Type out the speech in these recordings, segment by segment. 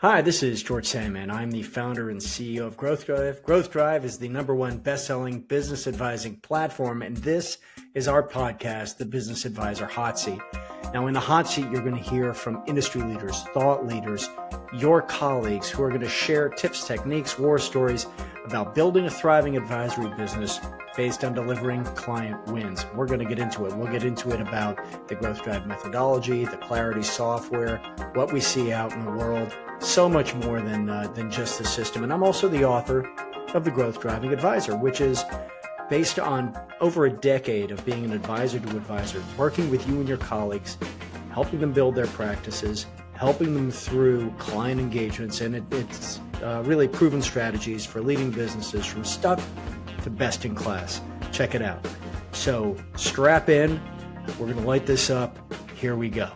Hi, this is George Sandmann. I'm the founder and CEO of Growth Drive. Growth Drive is the #1 best-selling business advising platform, and this is our podcast, The Business Advisor Hot Seat. Now, in the hot seat, you're going to hear from industry leaders, thought leaders, your colleagues who are going to share tips, techniques, war stories about building a thriving advisory business based on delivering client wins. We're going to get into it. We'll get into it about the Growth Drive methodology, the Clarity software, what we see out in the world, so much more than just the system. And I'm also the author of The Growth Driving Advisor, which is based on over a decade of being an advisor to advisor, working with you and your colleagues, helping them build their practices, helping them through client engagements, and it's really proven strategies for leading businesses from stuck to best in class. Check it out. So strap in. We're going to light this up. Here we go.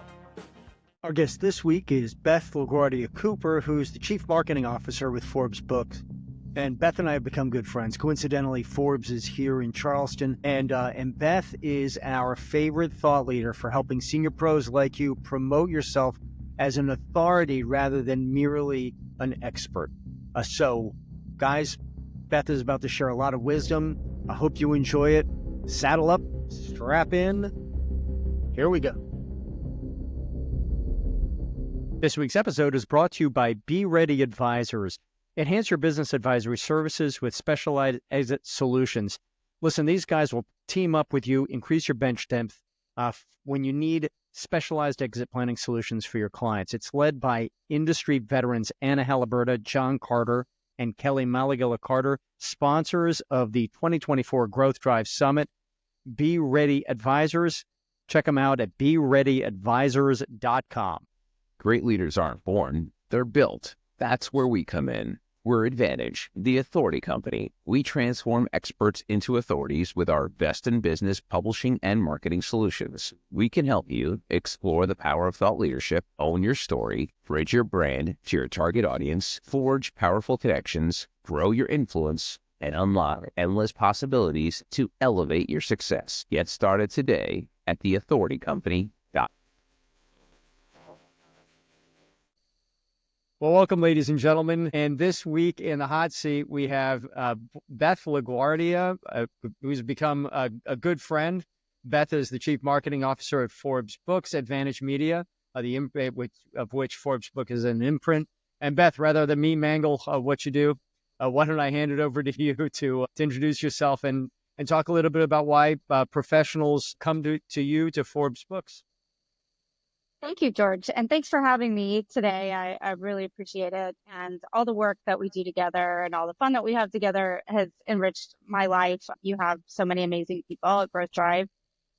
Our guest this week is Beth LaGuardia Cooper, who's the Chief Marketing Officer with Forbes Books. And Beth and I have become good friends. Coincidentally, Forbes is here in Charleston, and Beth is our favorite thought leader for helping senior pros like you promote yourself as an authority rather than merely an expert. So, guys, Beth is about to share a lot of wisdom. I hope you enjoy it. Saddle up, strap in. Here we go. This week's episode is brought to you by Be Ready Advisors. Enhance your business advisory services with specialized exit solutions. Listen, these guys will team up with you, increase your bench depth when you need specialized exit planning solutions for your clients. It's led by industry veterans Anna Halliburta, John Carter, and Kelly Malagilla Carter, sponsors of the 2024 Growth Drive Summit. Be Ready Advisors. Check them out at bereadyadvisors.com. Great leaders aren't born, they're built. That's where we come in. We're Advantage, the authority company. We transform experts into authorities with our best-in-business publishing and marketing solutions. We can help you explore the power of thought leadership, own your story, bridge your brand to your target audience, forge powerful connections, grow your influence, and unlock endless possibilities to elevate your success. Get started today at theauthoritycompany.com. Well, welcome, ladies and gentlemen. And this week in the hot seat, we have Beth LaGuardia, who's become a good friend. Beth is the Chief Marketing Officer at Forbes Books, Advantage Media, of which Forbes Book is an imprint. And Beth, rather than me mangle what you do, why don't I hand it over to you to introduce yourself and talk a little bit about why professionals come to you, to Forbes Books. Thank you, George. And thanks for having me today. I really appreciate it. And all the work that we do together and all the fun that we have together has enriched my life. You have so many amazing people at Growth Drive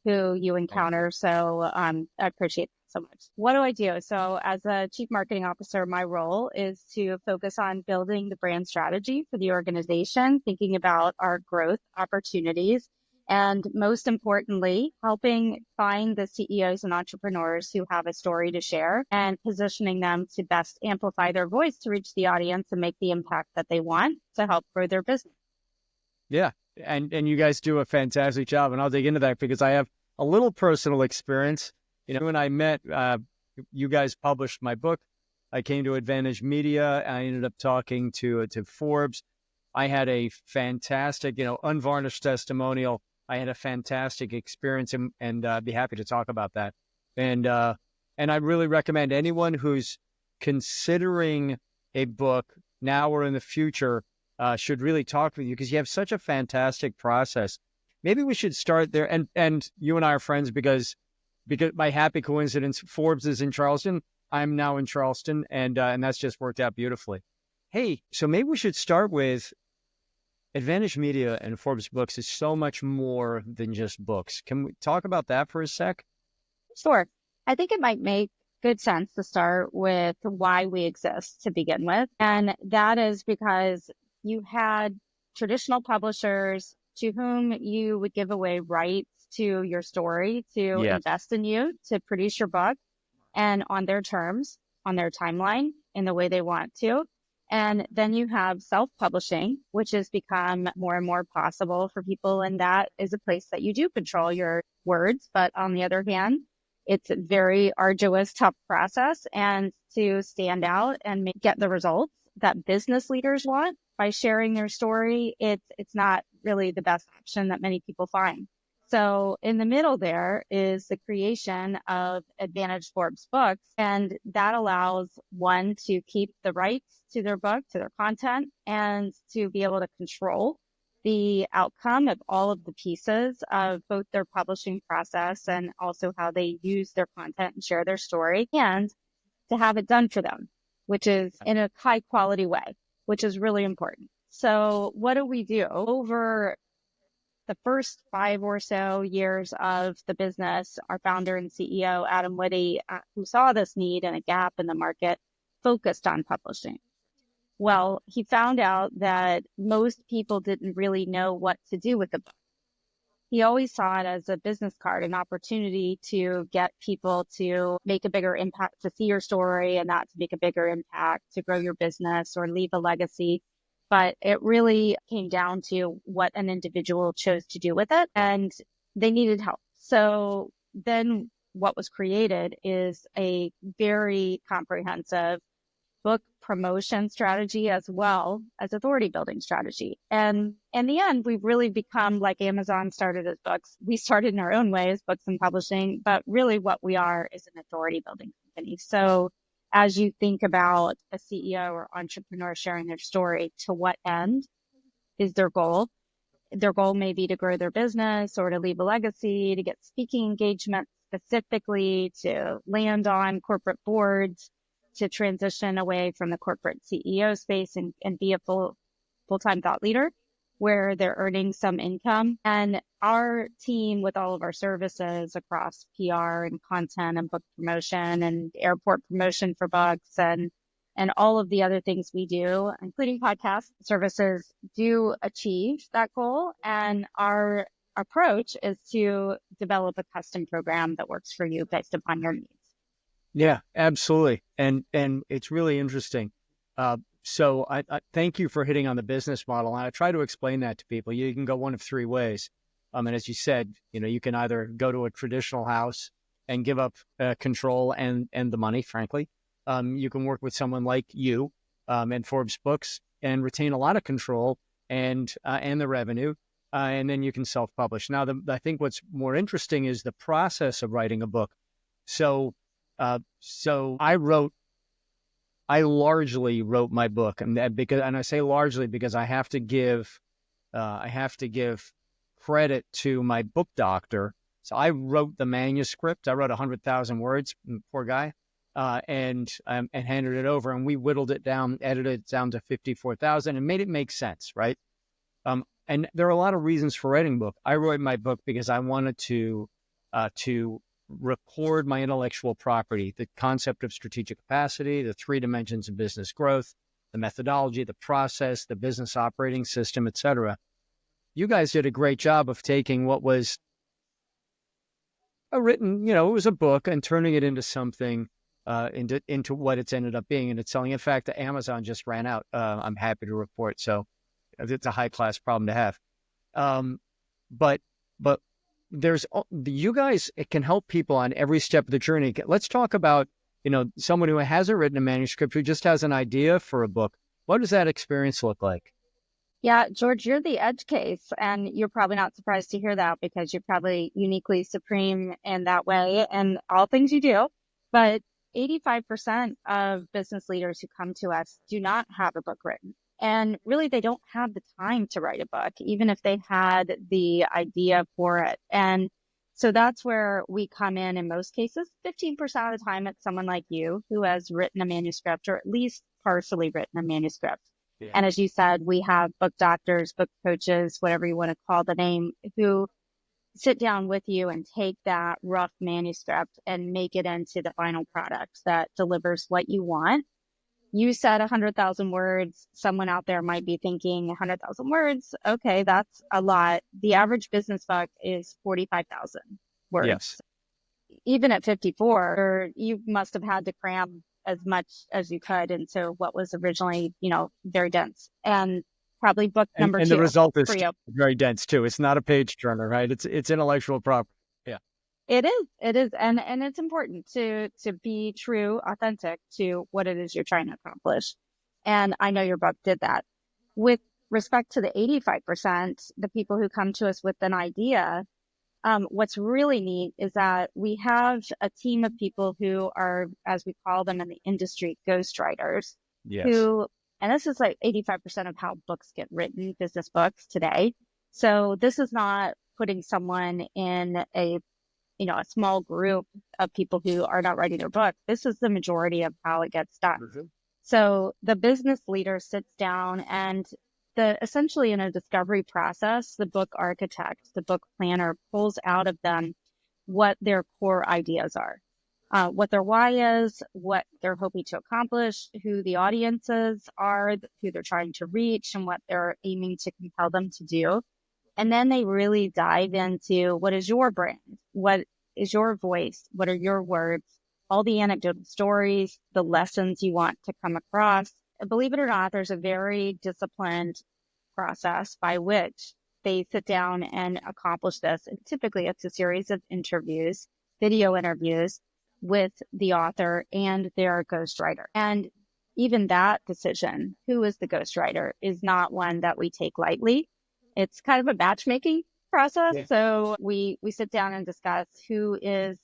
who you encounter. So I appreciate it so much. What do I do? So as a Chief Marketing Officer, my role is to focus on building the brand strategy for the organization, thinking about our growth opportunities, and most importantly, helping find the CEOs and entrepreneurs who have a story to share and positioning them to best amplify their voice to reach the audience and make the impact that they want to help grow their business. Yeah, and you guys do a fantastic job, and I'll dig into that because I have a little personal experience. You know, when I met, you guys published my book. I came to Advantage Media. I ended up talking to Forbes. I had a fantastic, unvarnished testimonial. I had a fantastic experience, and I'd be happy to talk about that. And I really recommend anyone who's considering a book now or in the future should really talk with you because you have such a fantastic process. Maybe we should start there. And you and I are friends because by happy coincidence, Forbes is in Charleston. I'm now in Charleston, and that's just worked out beautifully. Hey, so maybe we should start with Advantage Media and Forbes Books is so much more than just books. Can we talk about that for a sec? Sure. I think it might make good sense to start with why we exist to begin with. And that is because you had traditional publishers to whom you would give away rights to your story, to invest in you, to produce your book, and on their terms, on their timeline, in the way they want to. And then you have self-publishing, which has become more and more possible for people. And that is a place that you do control your words. But on the other hand, It's a very arduous, tough process. And to stand out and get the results that business leaders want by sharing their story, it's not really the best option that many people find. So in the middle there is the creation of Advantage Forbes Books. And that allows one to keep the rights to their book, to their content, and to be able to control the outcome of all of the pieces of both their publishing process and also how they use their content and share their story, and to have it done for them, which is in a high quality way, which is really important. So what do we do? Over the first 5 or so years of the business, our founder and CEO, Adam Whitty, who saw this need and a gap in the market, focused on publishing. Well, he found out that most people didn't really know what to do with the book. He always saw it as a business card, an opportunity to get people to make a bigger impact, to see your story and not to make a bigger impact, to grow your business or leave a legacy. But it really came down to what an individual chose to do with it, and they needed help. So then what was created is a very comprehensive book promotion strategy as well as authority building strategy. And in the end, we've really become like Amazon started as books. We started in our own way as books and publishing, but really what we are is an authority building company. So as you think about a CEO or entrepreneur sharing their story, to what end is their goal? Their goal may be to grow their business or to leave a legacy, to get speaking engagement specifically, to land on corporate boards, to transition away from the corporate CEO space and be a full-time thought leader where they're earning some income. And our team, with all of our services across PR and content and book promotion and airport promotion for books and all of the other things we do, including podcast services, do achieve that goal. And our approach is to develop a custom program that works for you based upon your needs. Yeah, absolutely. And it's really interesting. So I thank you for hitting on the business model. And I try to explain that to people. You can go one of 3 ways. And as you said, you can either go to a traditional house and give up control and the money, frankly. You can work with someone like you and Forbes Books and retain a lot of control and the revenue. And then you can self-publish. Now, I think what's more interesting is the process of writing a book. So I largely wrote my book, and I say largely because I have to give credit to my book doctor. So I wrote the manuscript. I wrote 100,000 words, poor guy, and handed it over, and we whittled it down, edited it down to 54,000, and made it make sense, right? And there are a lot of reasons for writing a book. I wrote my book because I wanted to record my intellectual property, the concept of strategic capacity, the 3 dimensions of business growth, the methodology, the process, the business operating system, et cetera. You guys did a great job of taking what was a written, it was a book, and turning it into something, into what it's ended up being, and it's selling. In fact, Amazon just ran out. I'm happy to report. So it's a high class problem to have. But there's you guys, it can help people on every step of the journey. Let's talk about, someone who hasn't written a manuscript, who just has an idea for a book. What does that experience look like? Yeah, George, you're the edge case, and you're probably not surprised to hear that because you're probably uniquely supreme in that way and all things you do. But 85% of business leaders who come to us do not have a book written. And really, they don't have the time to write a book, even if they had the idea for it. And so that's where we come in most cases. 15% of the time, it's someone like you who has written a manuscript, or at least partially written a manuscript. Yeah. And as you said, we have book doctors, book coaches, whatever you want to call the name, who sit down with you and take that rough manuscript and make it into the final product that delivers what you want. You said 100,000 words. Someone out there might be thinking 100,000 words. Okay, that's a lot. The average business book is 45,000 words. Yes. Even at 54, you must have had to cram as much as you could into what was originally, very dense. And probably book number 2. And the result is very dense too. It's not a page turner, right? It's intellectual property. Yeah. It is. And it's important to be true, authentic to what it is you're trying to accomplish. And I know your book did that. With respect to the 85%, the people who come to us with an idea, what's really neat is that we have a team of people who are, as we call them in the industry, ghostwriters, Yes. who, and this is like 85% of how books get written, business books today. So this is not putting someone in a small group of people who are not writing their book. This is the majority of how it gets done. Mhm. So the business leader sits down and essentially in a discovery process, the book architect, the book planner pulls out of them what their core ideas are, what their why is, what they're hoping to accomplish, who the audiences are, who they're trying to reach, and what they're aiming to compel them to do. And then they really dive into what is your brand? What is your voice? What are your words? All the anecdotal stories, the lessons you want to come across. Believe it or not, there's a very disciplined process by which they sit down and accomplish this. And typically, it's a series of interviews, video interviews with the author and their ghostwriter. And even that decision, who is the ghostwriter, is not one that we take lightly. It's kind of a matchmaking process. Yeah. So we sit down and discuss who is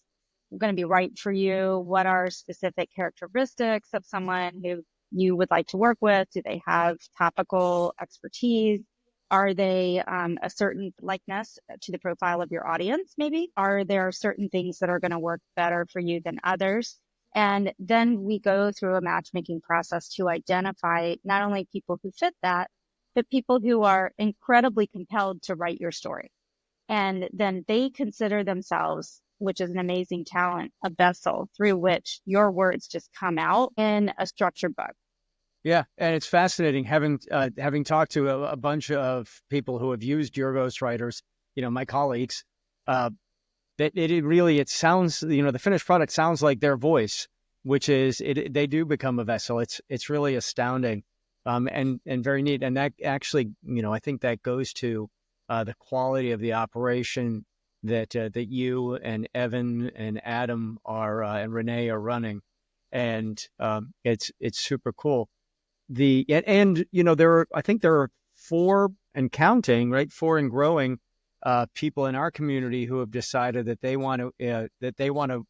going to be right for you. What are specific characteristics of someone who you would like to work with? Do they have topical expertise? Are they a certain likeness to the profile of your audience, maybe? Are there certain things that are going to work better for you than others? And then we go through a matchmaking process to identify not only people who fit that, but people who are incredibly compelled to write your story. And then they consider themselves, which is an amazing talent, a vessel through which your words just come out in a structured book. Yeah, and it's fascinating having talked to a bunch of people who have used your ghostwriters, my colleagues. That it sounds, the finished product sounds like their voice, which is they do become a vessel. It's really astounding, and very neat. And that actually, I think that goes to the quality of the operation that you and Evan and Adam are and Renee are running, and it's super cool. I think there are 4 and counting, right? 4 and growing people in our community who have decided that they want to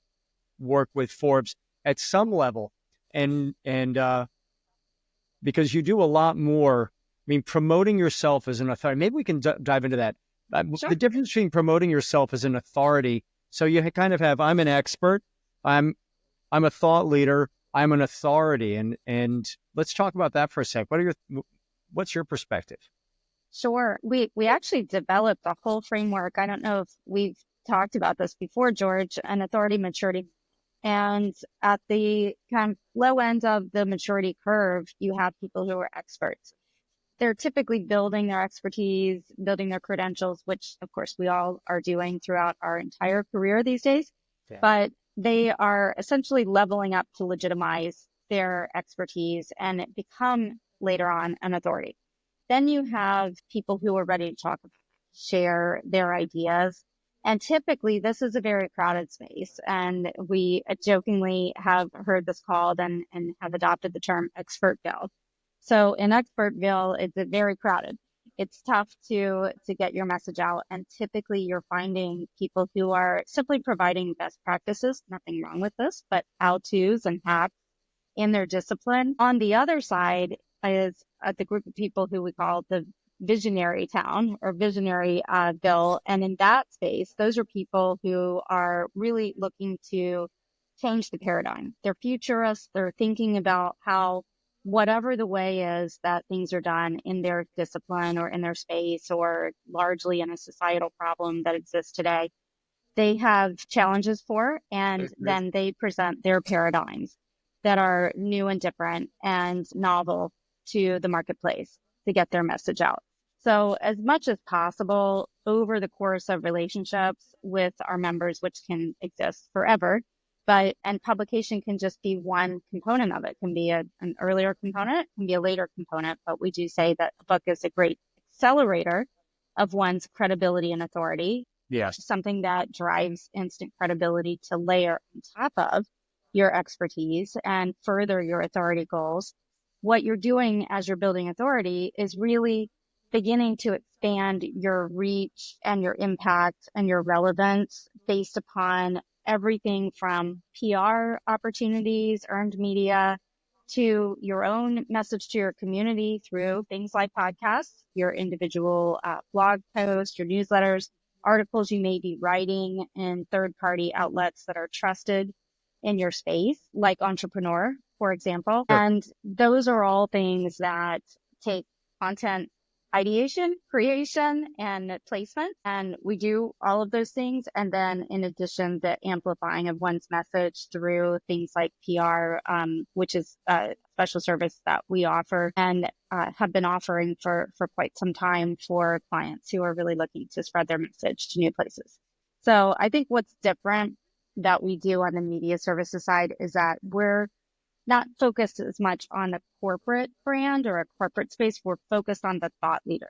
work with Forbes at some level, and because you do a lot more. I mean, promoting yourself as an authority. Maybe we can dive into that. Sure. The difference between promoting yourself as an authority. So you kind of have, I'm an expert. I'm a thought leader. I'm an authority, and let's talk about that for a sec. What's your perspective? Sure. We actually developed a whole framework. I don't know if we've talked about this before, George, an authority maturity. And at the kind of low end of the maturity curve, you have people who are experts. They're typically building their expertise, building their credentials, which of course we all are doing throughout our entire career these days. Yeah. But they are essentially leveling up to legitimize their expertise and become later on an authority. Then you have people who are ready to talk about, share their ideas. And typically this is a very crowded space. And we jokingly have heard this called and have adopted the term expertville. So in expertville, it's very crowded. It's tough to get your message out. And typically you're finding people who are simply providing best practices, nothing wrong with this, but how-tos and hacks in their discipline. On the other side is the group of people who we call the visionary town or visionary bill. And in that space, those are people who are really looking to change the paradigm. They're futurists. They're thinking about how whatever the way is that things are done in their discipline or in their space or largely in a societal problem that exists today, they have challenges for, and then they present their paradigms that are new and different and novel to the marketplace to get their message out. So as much as possible over the course of relationships with our members, which can exist forever, and publication can just be one component of it. It can be an earlier component, can be a later component, but we do say that a book is a great accelerator of one's credibility and authority. Yes. something that drives instant credibility to layer on top of your expertise and further your authority goals. What you're doing as you're building authority is really beginning to expand your reach and your impact and your relevance based upon everything from PR opportunities, earned media, to your own message to your community through things like podcasts, your individual blog posts, your newsletters, articles you may be writing in third-party outlets that are trusted in your space, like Entrepreneur, for example. Sure. And those are all things that take content ideation, creation, and placement. And we do all of those things. And then in addition, the amplifying of one's message through things like PR, which is a special service that we offer and have been offering for quite some time for clients who are really looking to spread their message to new places. So I think what's different that we do on the media services side is that we're not focused as much on a corporate brand or a corporate space. We're focused on the thought leader.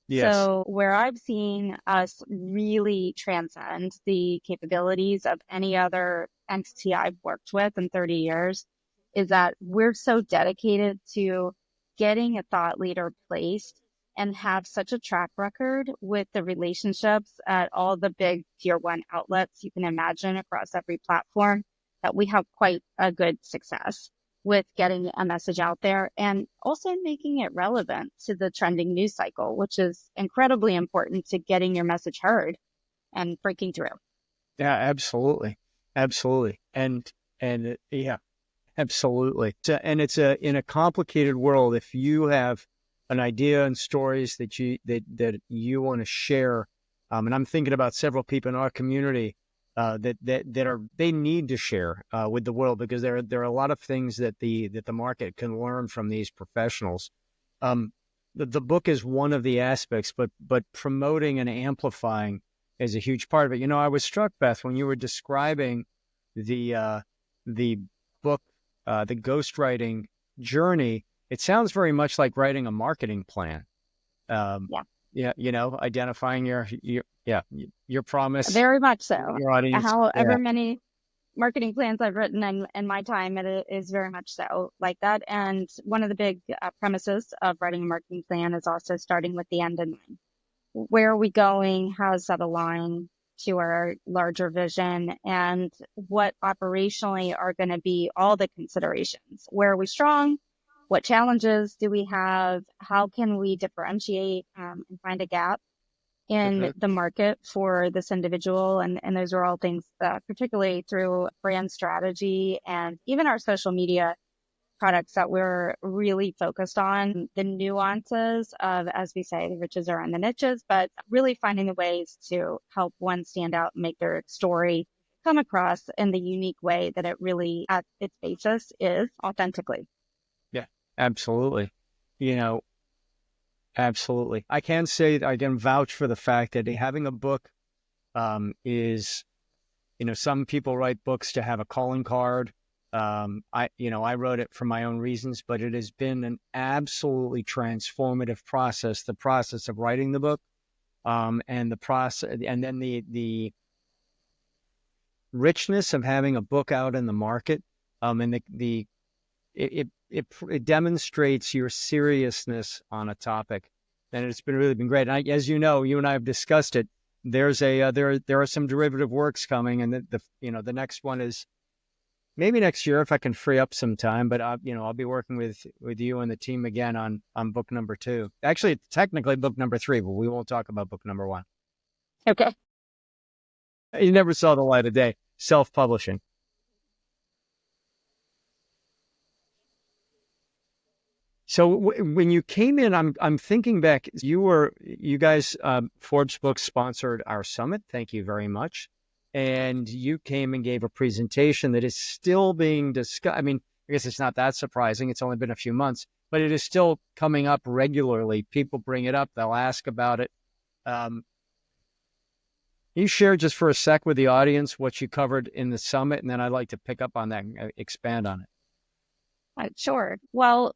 Yes. So where I've seen us really transcend the capabilities of any other entity I've worked with in 30 years is that we're so dedicated to getting a thought leader placed and have such a track record with the relationships at all the big tier one outlets you can imagine across every platform that we have quite a good success with getting a message out there and also making it relevant to the trending news cycle, which is incredibly important to getting your message heard and breaking through. Yeah, absolutely. Absolutely. Yeah, absolutely. And it's in a complicated world. If you have an idea and stories that you want to share, and I'm thinking about several people in our community they need to share with the world, because there are a lot of things that the market can learn from these professionals. The book is one of the aspects, but promoting and amplifying is a huge part of it. I was struck, Beth, when you were describing the book, the ghostwriting journey. It sounds very much like writing a marketing plan. Yeah, identifying your promise. Very much so. Your audience. However many marketing plans I've written in my time, it is very much so like that. And one of the big premises of writing a marketing plan is also starting with the end in mind. Where are we going? How does that align to our larger vision? And what operationally are going to be all the considerations? Where are we strong? What challenges do we have? How can we differentiate and find a gap in the market for this individual? And those are all things that, particularly through brand strategy and even our social media products, that we're really focused on the nuances of, as we say, the riches are in the niches, but really finding the ways to help one stand out and make their story come across in the unique way that it really at its basis is authentically. Yeah, absolutely. Absolutely. I can say that I can vouch for the fact that having a book is, some people write books to have a calling card. I wrote it for my own reasons, but it has been an absolutely transformative process, the process of writing the book, and the process, and then the richness of having a book out in the market, and it demonstrates your seriousness on a topic, and it's really been great. And as you know, you and I have discussed it. There's there are some derivative works coming, and the next one is maybe next year if I can free up some time. But I'll be working with you and the team again on book number 2. Actually, it's technically book number 3, but we won't talk about book number 1. Okay. You never saw the light of day. Self-publishing. So when you came in, I'm thinking back. You guys, Forbes Books sponsored our summit. Thank you very much. And you came and gave a presentation that is still being discussed. I mean, I guess it's not that surprising. It's only been a few months, but it is still coming up regularly. People bring it up. They'll ask about it. You share just for a sec with the audience what you covered in the summit, and then I'd like to pick up on that and expand on it. Sure. Well,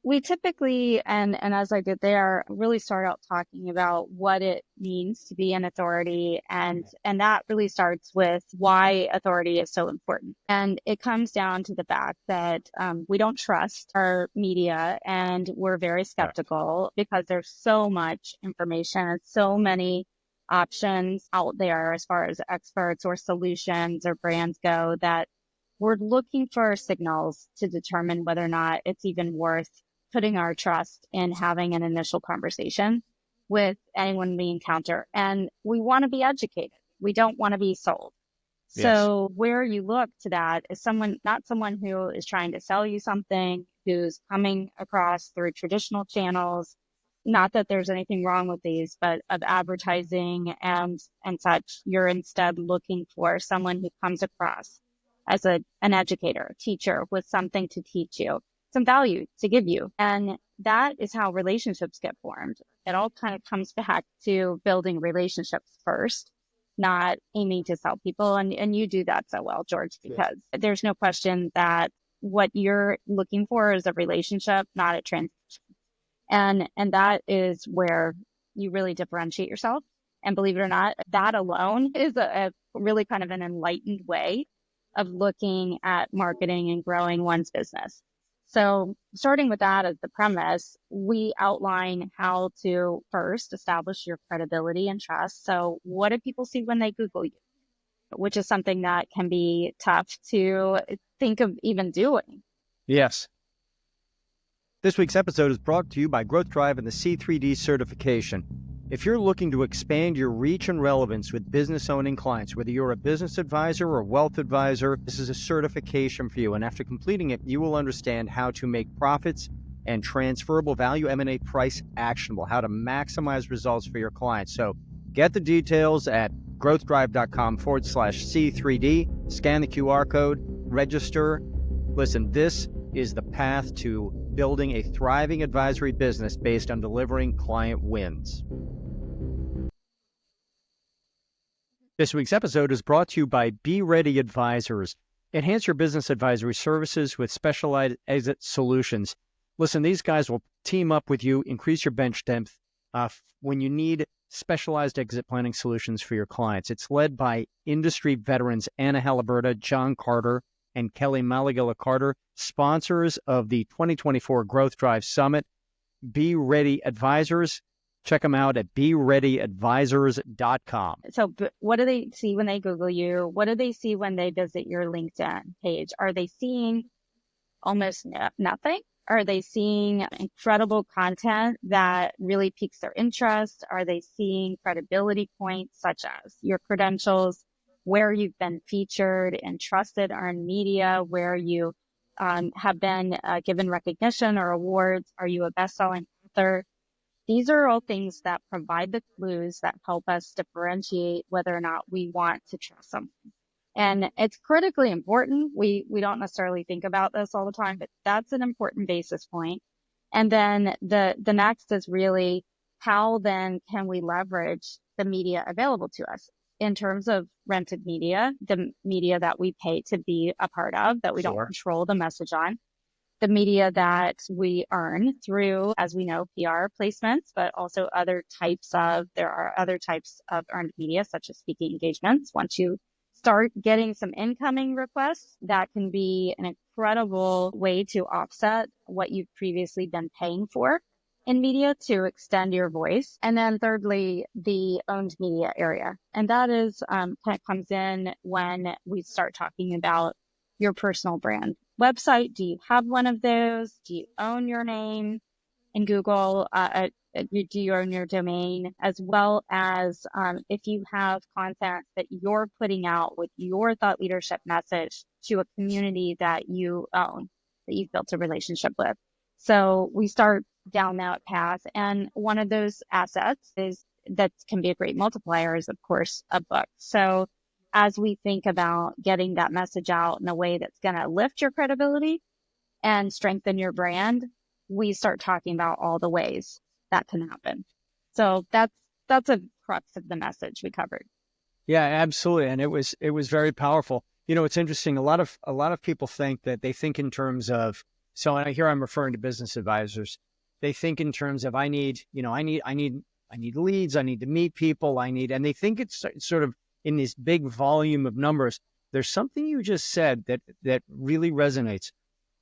We typically, and as I did there, really start out talking about what it means to be an authority. And that really starts with why authority is so important. And it comes down to the fact that we don't trust our media, and we're very skeptical because there's so much information and so many options out there as far as experts or solutions or brands go, that we're looking for signals to determine whether or not it's even worth putting our trust in having an initial conversation with anyone we encounter. And we want to be educated. We don't want to be sold. So where you look to that is not someone who is trying to sell you something, who's coming across through traditional channels. Not that there's anything wrong with these, but of advertising and such. You're instead looking for someone who comes across as an educator, a teacher with something to teach you, some value to give you. And that is how relationships get formed. It all kind of comes back to building relationships first, not aiming to sell people. And you do that so well, George, because there's no question that what you're looking for is a relationship, not a transaction. And that is where you really differentiate yourself. And believe it or not, that alone is a really kind of an enlightened way of looking at marketing and growing one's business. So starting with that as the premise, we outline how to first establish your credibility and trust. So what do people see when they Google you? Which is something that can be tough to think of even doing. Yes. This week's episode is brought to you by Growth Drive and the C3D certification. If you're looking to expand your reach and relevance with business owning clients, whether you're a business advisor or wealth advisor, this is a certification for you. And after completing it, you will understand how to make profits and transferable value M&A price actionable, how to maximize results for your clients. So get the details at growthdrive.com/C3D, scan the QR code, register. Listen, this is the path to building a thriving advisory business based on delivering client wins. This week's episode is brought to you by Be Ready Advisors. Enhance your business advisory services with specialized exit solutions. Listen, these guys will team up with you, increase your bench depth when you need specialized exit planning solutions for your clients. It's led by industry veterans Anna Halliburta, John Carter, and Kelly Malagilla Carter, sponsors of the 2024 Growth Drive Summit. Be Ready Advisors. Check them out at bereadyadvisors.com. So what do they see when they Google you? What do they see when they visit your LinkedIn page? Are they seeing almost nothing? Are they seeing incredible content that really piques their interest? Are they seeing credibility points such as your credentials, where you've been featured and trusted earned media, where you have been given recognition or awards? Are you a best-selling author? These are all things that provide the clues that help us differentiate whether or not we want to trust someone. And it's critically important. We don't necessarily think about this all the time, but that's an important basis point. And then the next is really how then can we leverage the media available to us in terms of rented media, the media that we pay to be a part of, that we don't control the message on, the media that we earn through, as we know, PR placements, but also there are other types of earned media, such as speaking engagements. Once you start getting some incoming requests, that can be an incredible way to offset what you've previously been paying for in media to extend your voice. And then thirdly, the owned media area. And that is kind of comes in when we start talking about your personal brand website. Do you have one of those? Do you own your name in Google? Do you own your domain? As well as if you have content that you're putting out with your thought leadership message to a community that you own, that you've built a relationship with. So we start down that path. And one of those assets that can be a great multiplier is, of course, a book. So as we think about getting that message out in a way that's going to lift your credibility and strengthen your brand, we start talking about all the ways that can happen. So that's a crux of the message we covered. Yeah, absolutely. And it was very powerful. You know, it's interesting. A lot of people think in terms of So here I'm referring to business advisors. They think in terms of I need leads, I need to meet people, and they think it's sort of in this big volume of numbers. There's something you just said that really resonates.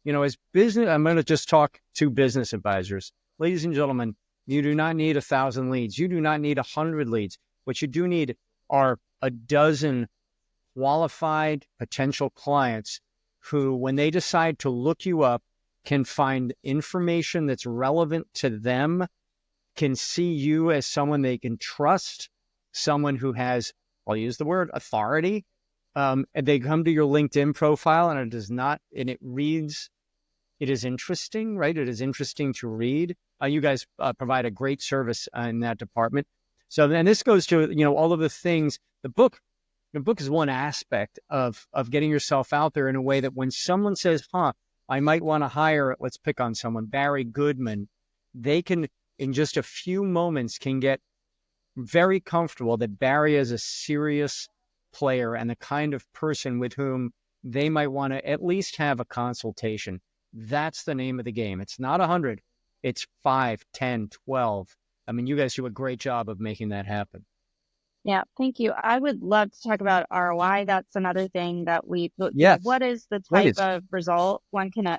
As business, I'm going to just talk to business advisors. Ladies and gentlemen, you do not need 1,000 leads. You do not need 100 leads. What you do need are a dozen qualified potential clients who, when they decide to look you up, can find information that's relevant to them, can see you as someone they can trust, someone who has, I'll use the word, authority. And they come to your LinkedIn profile and it reads, it is interesting, right? It is interesting to read. You guys provide a great service in that department. So then this goes to, all of the things. The book is one aspect of getting yourself out there in a way that when someone says, I might want to hire, let's pick on someone, Barry Goodman, they can, in just a few moments, can get very comfortable that Barry is a serious player and the kind of person with whom they might want to at least have a consultation. That's the name of the game. It's not 100. It's 5, 10, 12. I mean, you guys do a great job of making that happen. Yeah, thank you. I would love to talk about ROI. That's another thing that Yes. What is the type of result one can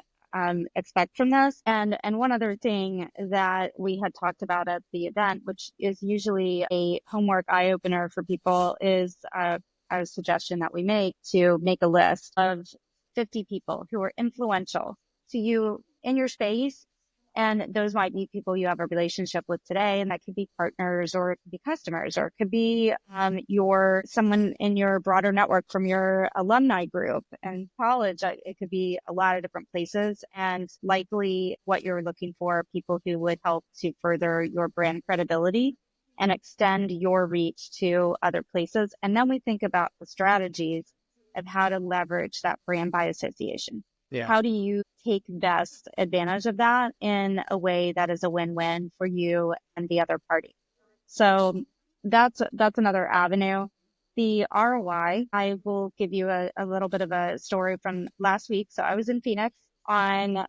expect from this? And one other thing that we had talked about at the event, which is usually a homework eye opener for people, is a suggestion that we make to make a list of 50 people who are influential to you in your space. And those might be people you have a relationship with today, and that could be partners, or it could be customers, or it could be someone in your broader network from your alumni group in college. It could be a lot of different places, and likely what you're looking for, people who would help to further your brand credibility and extend your reach to other places. And then we think about the strategies of how to leverage that brand by association. Yeah. How do you take best advantage of that in a way that is a win-win for you and the other party? So that's another avenue. The ROI, I will give you a little bit of a story from last week. So I was in Phoenix on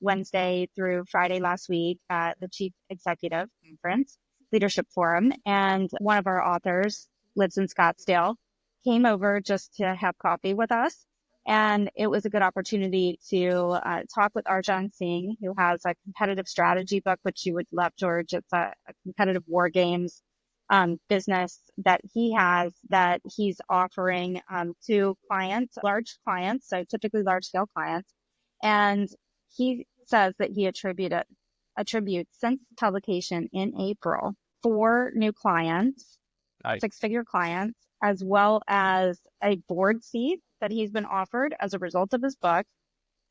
Wednesday through Friday last week at the Chief Executive Conference Leadership Forum. And one of our authors lives in Scottsdale, came over just to have coffee with us. And it was a good opportunity to talk with Arjan Singh, who has a competitive strategy book, which you would love, George. It's a competitive war games business that he has, that he's offering to clients, large clients, so typically large scale clients. And he says that he attributes since publication in April 4 new clients, Nice. 6-figure clients, as well as a board seat that he's been offered as a result of his book,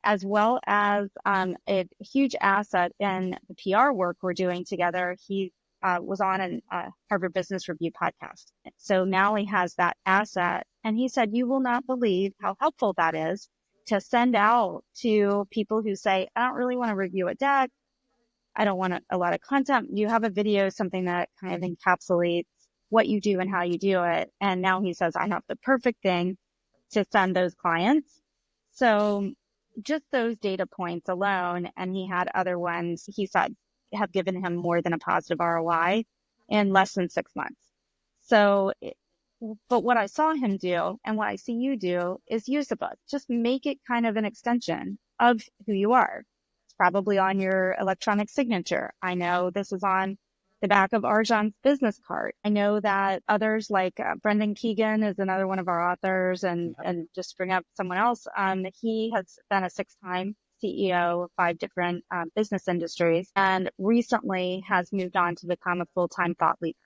as well as a huge asset in the PR work we're doing together. He was on a Harvard Business Review podcast. So now he has that asset. And he said, you will not believe how helpful that is to send out to people who say, I don't really want to review a deck. I don't want a lot of content. You have a video, something that kind of encapsulates what you do and how you do it. And now he says, I have the perfect thing to send those clients. So just those data points alone, and he had other ones he said have given him more than a positive ROI in less than 6 months. So, but what I saw him do and what I see you do is use the book. Just make it kind of an extension of who you are. It's probably on your electronic signature. I know this is on the back of Arjan's business card. I know that others like Brendan Keegan is another one of our authors, and just bring up someone else. He has been a 6-time CEO of 5 different business industries, and recently has moved on to become a full-time thought leader.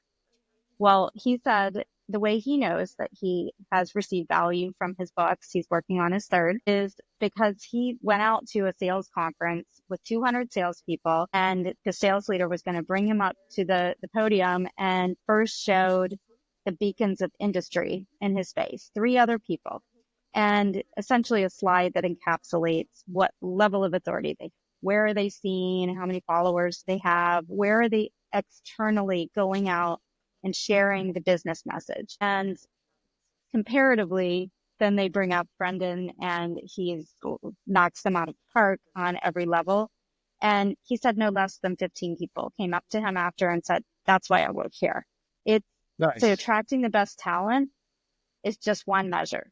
Well, he said the way he knows that he has received value from his books, he's working on his 3rd, is because he went out to a sales conference with 200 salespeople, and the sales leader was going to bring him up to the podium and first showed the beacons of industry in his space, 3 other people, and essentially a slide that encapsulates what level of authority they have. Where are they seen? How many followers they have? Where are they externally going out and sharing the business message? And comparatively, then they bring up Brendan, and he knocks them out of the park on every level. And he said no less than 15 people came up to him after and said, that's why I work here. So attracting the best talent is just one measure.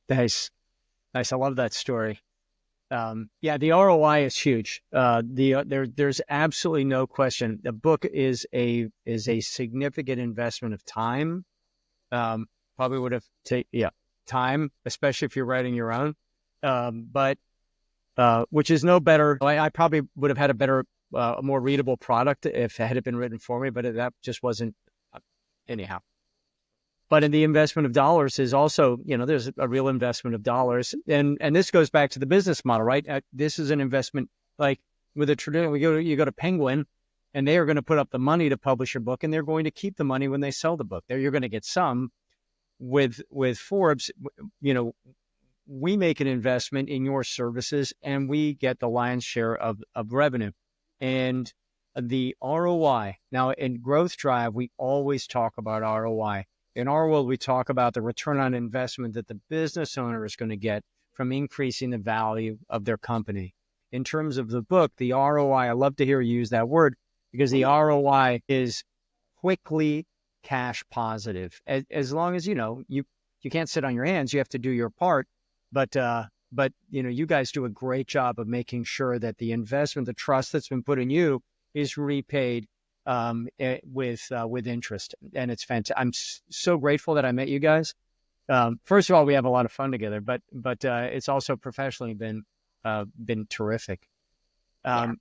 Nice. I love that story. The ROI is huge. There's absolutely no question. The book is a significant investment of time. Probably would have time, especially if you're writing your own. But which is no better. I probably would have had a more readable product if it had been written for me, but that just wasn't anyhow. But in the investment of dollars is also, there's a real investment of dollars. And this goes back to the business model, right? This is an investment like with a traditional, you go to Penguin and they are going to put up the money to publish your book, and they're going to keep the money when they sell the book. There, you're going to get some. With Forbes, we make an investment in your services and we get the lion's share of revenue. And the ROI, now in Growth Drive, we always talk about ROI. In our world, we talk about the return on investment that the business owner is going to get from increasing the value of their company. In terms of the book, the ROI, I love to hear you use that word, because the ROI is quickly cash positive. As long as, you can't sit on your hands, you have to do your part. But you guys do a great job of making sure that the investment, the trust that's been put in you is repaid with interest. And it's fantastic. I'm so grateful that I met you guys. First of all, we have a lot of fun together, but it's also professionally been terrific. The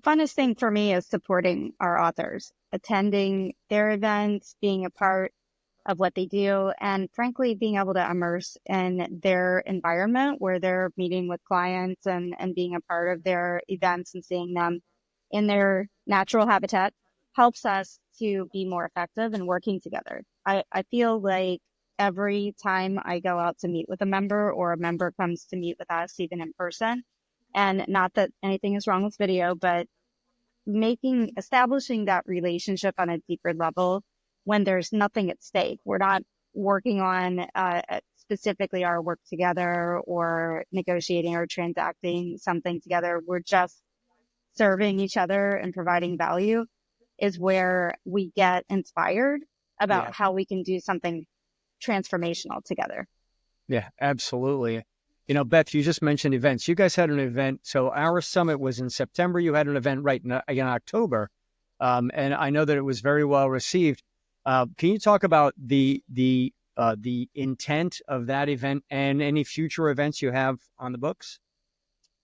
funnest thing for me is supporting our authors, attending their events, being a part of what they do, and frankly, being able to immerse in their environment where they're meeting with clients and being a part of their events and seeing them in their natural habitat helps us to be more effective in working together. I feel like every time I go out to meet with a member, or a member comes to meet with us, even in person, and not that anything is wrong with video, but establishing that relationship on a deeper level when there's nothing at stake. We're not working on specifically our work together or negotiating or transacting something together. We're just serving each other and providing value, is where we get inspired about how we can do something transformational together. Yeah, absolutely. Beth, you just mentioned events. You guys had an event. So our summit was in September. You had an event right in October. And I know that it was very well received. Can you talk about the intent of that event and any future events you have on the books?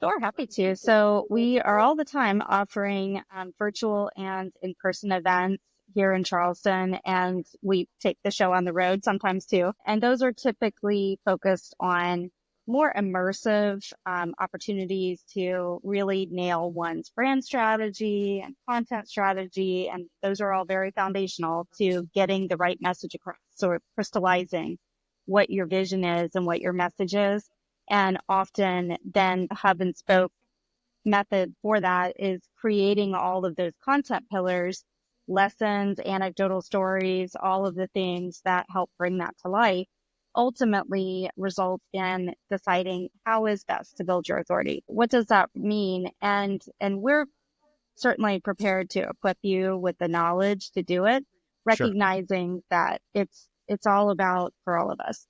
Sure, happy to. So we are all the time offering virtual and in-person events here in Charleston, and we take the show on the road sometimes too. And those are typically focused on more immersive opportunities to really nail one's brand strategy and content strategy. And those are all very foundational to getting the right message across. So crystallizing what your vision is and what your message is. And often then the hub and spoke method for that is creating all of those content pillars, lessons, anecdotal stories, all of the things that help bring that to life, ultimately results in deciding how is best to build your authority. What does that mean? And we're certainly prepared to equip you with the knowledge to do it, recognizing that it's all about, for all of us,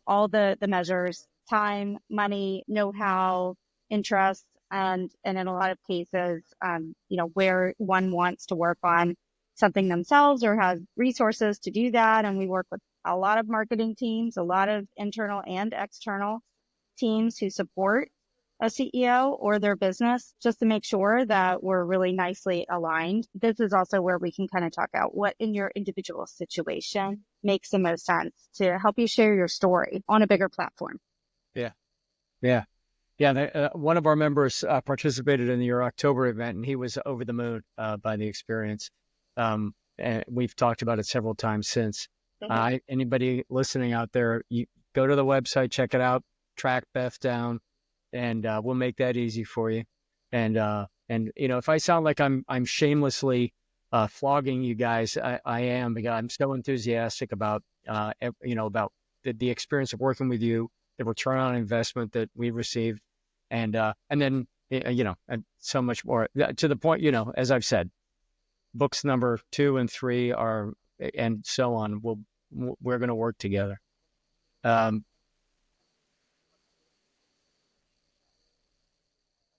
all the measures, time, money, know-how, interest, and in a lot of cases, where one wants to work on something themselves or has resources to do that. And we work with a lot of marketing teams, a lot of internal and external teams who support a CEO or their business, just to make sure that we're really nicely aligned. This is also where we can kind of talk out what in your individual situation makes the most sense to help you share your story on a bigger platform. One of our members participated in your October event, and he was over the moon by the experience. And we've talked about it several times since. Anybody listening out there, you go to the website, check it out, track Beth down, and we'll make that easy for you. And if I sound like I'm shamelessly flogging you guys, I am, because I'm so enthusiastic about the experience of working with you, the return on investment that we received, and then and so much more to the point. As I've said, books number 2 and 3 are, and so on. We're going to work together.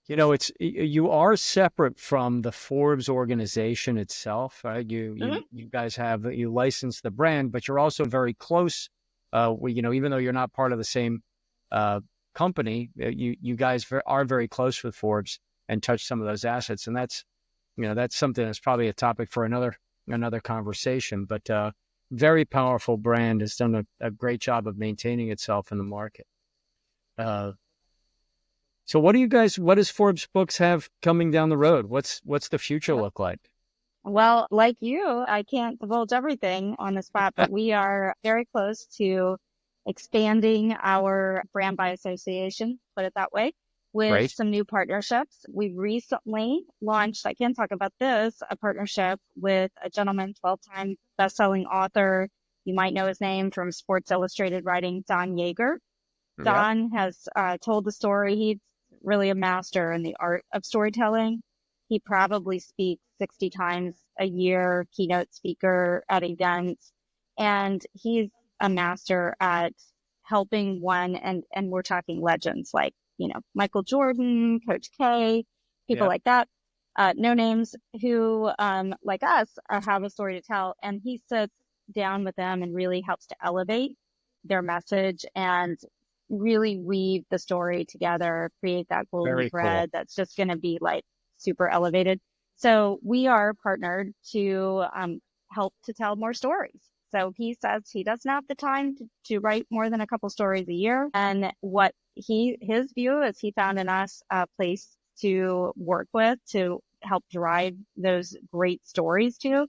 You are separate from the Forbes organization itself, right? You guys you license the brand, but you're also very close. Even though you're not part of the same company, you guys are very close with Forbes and touch some of those assets, and that's something that's probably a topic for another conversation. But very powerful brand, has done a great job of maintaining itself in the market. So what does Forbes Books have coming down the road? What's the future look like? Well, like you, I can't divulge everything on the spot, but we are very close to expanding our brand by association, put it that way, with Great. some new partnerships. We recently launched, I can talk about this, a partnership with a gentleman, 12-time best-selling author. You might know his name from Sports Illustrated writing, Don Yeager. Don has told the story. He's really a master in the art of storytelling. He probably speaks 60 times a year, keynote speaker at events, and he's a master at helping and we're talking legends like, Michael Jordan, Coach K, people like that, no names who, like us, have a story to tell. And he sits down with them and really helps to elevate their message and really weave the story together, create that golden thread that's just going to be like super elevated. So we are partnered to help to tell more stories. So he says he doesn't have the time to write more than a couple stories a year. And what his view is, he found in us a place to work with to help drive those great stories to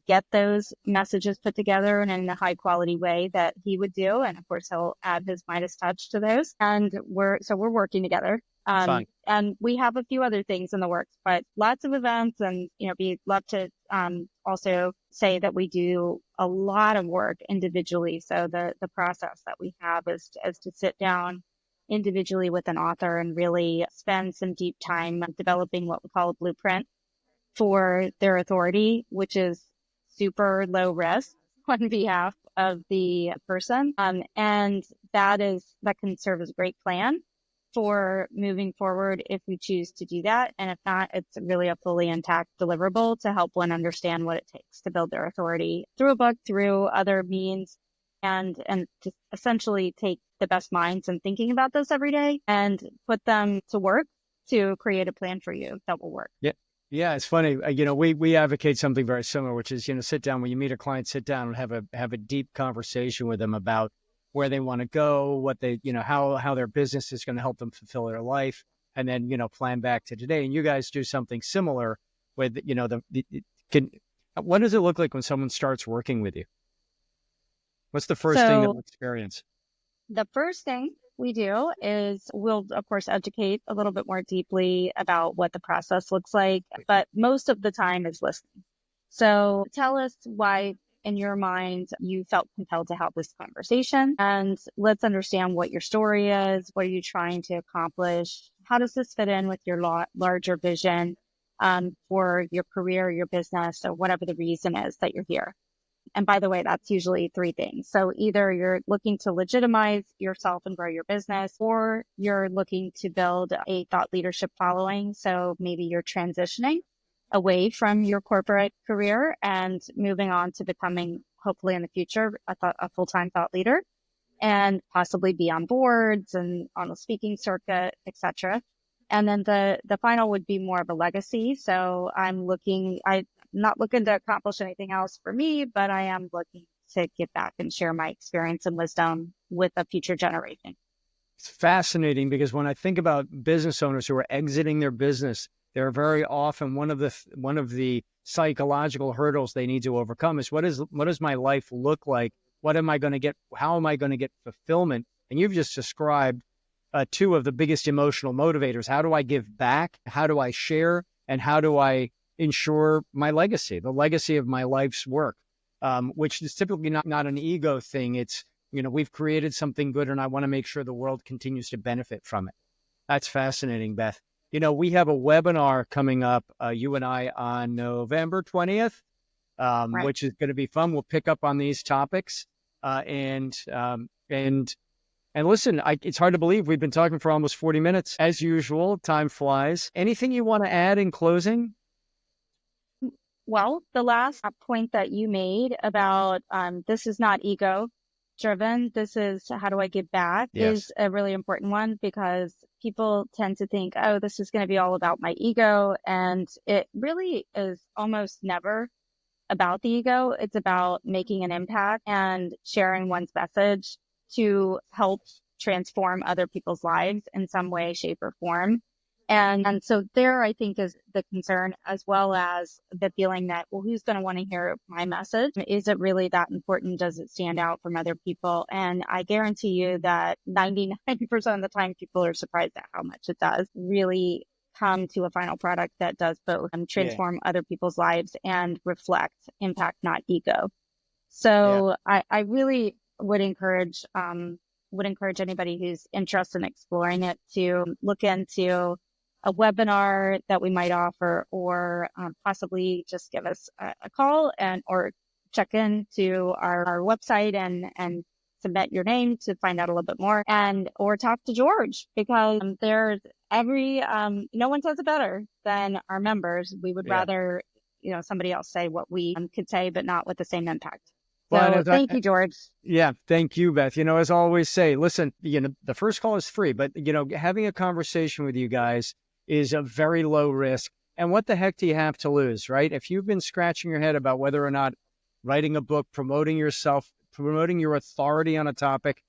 get those messages put together and in a high quality way that he would do. And of course, he'll add his Midas touch to those. And we're working together. And we have a few other things in the works, but lots of events. And, we'd love to also say that we do a lot of work individually. So the process that we have is to sit down individually with an author and really spend some deep time developing what we call a blueprint for their authority, which is super low risk on behalf of the person. And that can serve as a great plan for moving forward if we choose to do that. And if not, it's really a fully intact deliverable to help one understand what it takes to build their authority through a book, through other means, and to essentially take the best minds and thinking about this every day and put them to work to create a plan for you that will work. Yeah. Yeah, it's funny. We advocate something very similar, which is, sit down when you meet a client, sit down and have a deep conversation with them about where they want to go, what they, how their business is going to help them fulfill their life, and then, plan back to today. And you guys do something similar with, what does it look like when someone starts working with you? What's the first thing they'll experience? The first thing we do is we'll, of course, educate a little bit more deeply about what the process looks like, but most of the time is listening. So tell us why, in your mind, you felt compelled to have this conversation, and let's understand what your story is. What are you trying to accomplish? How does this fit in with your larger vision for your career, your business, or whatever the reason is that you're here? And by the way, that's usually 3 things. So either you're looking to legitimize yourself and grow your business, or you're looking to build a thought leadership following. So maybe you're transitioning away from your corporate career and moving on to becoming, hopefully in the future, a full-time thought leader, and possibly be on boards and on a speaking circuit, etc. And then the final would be more of a legacy. So I'm not looking to accomplish anything else for me, but I am looking to give back and share my experience and wisdom with a future generation. It's fascinating because when I think about business owners who are exiting their business, they're very often one of the psychological hurdles they need to overcome is what does my life look like? What am I going to get? How am I going to get fulfillment? And you've just described 2 of the biggest emotional motivators. How do I give back? How do I share? And how do I ensure my legacy, the legacy of my life's work, which is typically not an ego thing. It's, we've created something good and I want to make sure the world continues to benefit from it. That's fascinating, Beth. We have a webinar coming up, you and I, on November 20th, Right. which is going to be fun. We'll pick up on these topics. And listen, it's hard to believe we've been talking for almost 40 minutes. As usual, time flies. Anything you want to add in closing? Well, the last point that you made about this is not ego driven, this is how do I give back, is a really important one, because people tend to think, oh, this is going to be all about my ego. And it really is almost never about the ego. It's about making an impact and sharing one's message to help transform other people's lives in some way, shape, or form. And so there, I think, is the concern, as well as the feeling that, well, who's going to want to hear my message? Is it really that important? Does it stand out from other people? And I guarantee you that 99% of the time, people are surprised at how much it does really come to a final product that does both transform other people's lives and reflect impact, not ego. So I really would encourage anybody who's interested in exploring it to look into a webinar that we might offer, or possibly just give us a call or check into our website and submit your name to find out a little bit more, or talk to George, because there's no one says it better than our members. We would rather, somebody else say what we could say, but not with the same impact. So thank you, George. Yeah, thank you, Beth. As I always say, listen, the first call is free, but, having a conversation with you guys is a very low risk. And what the heck do you have to lose, right? If you've been scratching your head about whether or not writing a book, promoting yourself, promoting your authority on a topic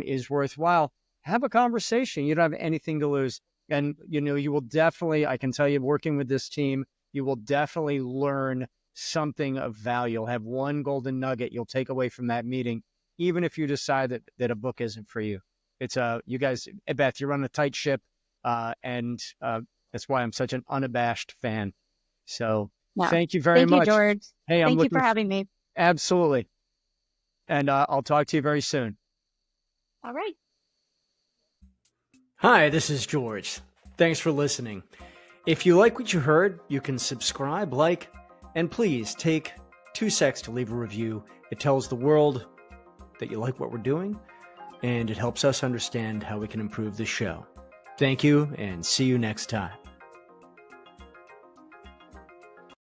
is worthwhile, have a conversation. You don't have anything to lose. And, you will definitely, I can tell you, working with this team, you will definitely learn something of value. You'll have one golden nugget you'll take away from that meeting, even if you decide that a book isn't for you. It's you guys, Beth, you're on a tight ship, and that's why I'm such an unabashed fan. So thank you very much. Thank you, George. Hey, thank you for having me. Absolutely. And I'll talk to you very soon. All right. Hi, this is George. Thanks for listening. If you like what you heard, you can subscribe, like, and please take 2 seconds to leave a review. It tells the world that you like what we're doing, and it helps us understand how we can improve the show. Thank you, and see you next time.